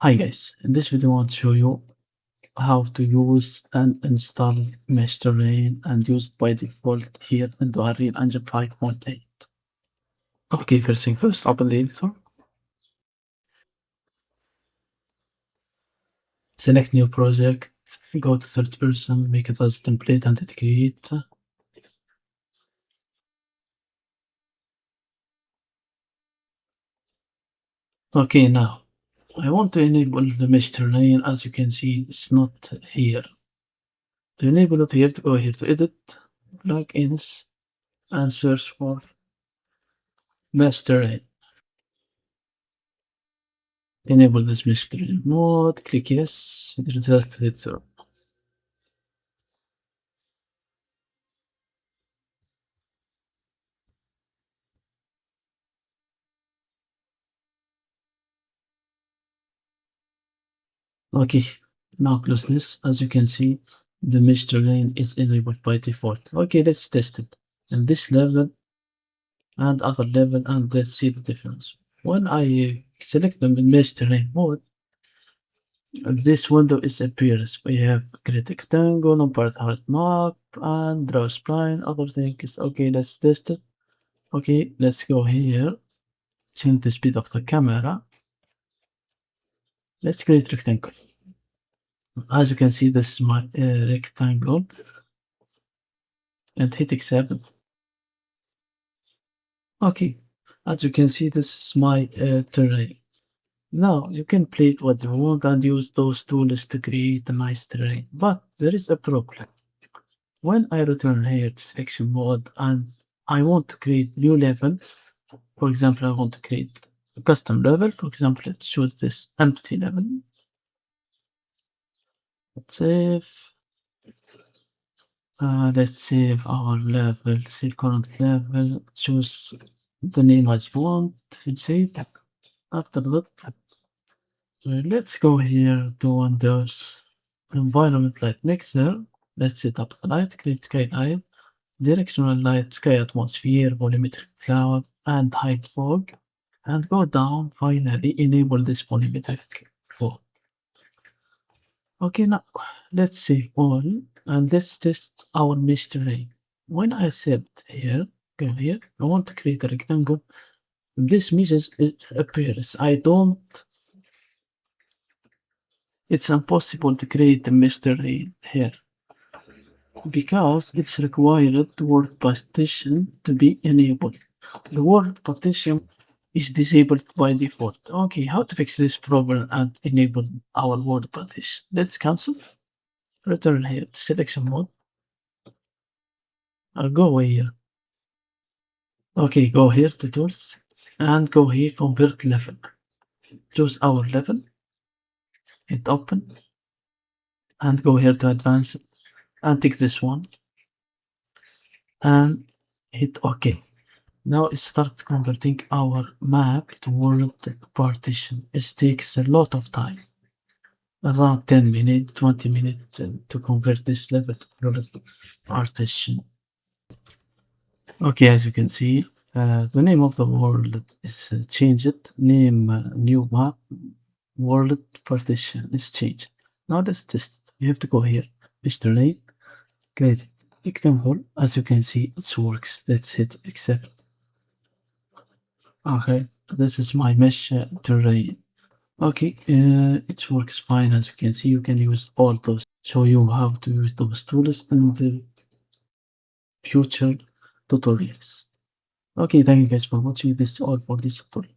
Hi guys, in this video I want to show you how to use and install mesh terrain and use it by default here in the Unreal Engine 5.8. Okay, first thing first, open the editor, select new project, go to third person, make it as template and hit create. Okay, now I want to enable the mesh terrain. As you can see, it's not here. To enable it, you have to go here to edit, plugins, and search for mesh terrain. Enable this mesh terrain mode, click yes, it redirected it through. Okay, now close this. As you can see, the mesh terrain is enabled by default. Okay, let's test it. And this level and other level, and let's see the difference. When I select the mesh terrain mode, this window is appears. We have create rectangle, apartheid map, and draw spline, other things. Okay, let's test it. Okay, let's go here. Change the speed of the camera. Let's create rectangle. As you can see, this is my rectangle, and hit accept. Okay, as you can see, this is my terrain. Now you can play it what you want and use those tools to create a nice terrain. But there is a problem. When I return here to selection mode and I want to create new level, for example, I want to create a custom level. For example, let's choose this empty level. Let's save. Let's save our level, say current level, choose the name as you want, hit save. After that, let's go here to Windows, environment light mixer. Let's set up the light, create sky light, directional light, sky atmosphere, volumetric cloud, and height fog. And go down, finally enable this volumetric fog. Okay, now let's save all and let's test our mesh terrain. When I said here, go here, I want to create a rectangle. This message appears. It's impossible to create a mesh terrain here because it's required the word partition to be enabled. The word partition is disabled by default. Okay, how to fix this problem and enable our word partition? Let's cancel. Return here to selection mode. I'll go here. Okay, go here to tools and go here convert level. Choose our level, hit open, and go here to advanced and take this one and hit OK. Now it starts converting our map to word partition. It takes a lot of time, around 10 minutes, 20 minutes to convert this level to word partition. Okay, as you can see, the name of the world is changed. Name new map, world partition is changed. Now let's test. You have to go here, Mr. Lane, create rectangle. As you can see, it works. Let's hit accept. Okay, this is my mesh terrain. Okay, it works fine. As you can see, you can use all those. Show you how to use those tools in the future tutorials. Okay, thank you guys for watching. This is all for this tutorial.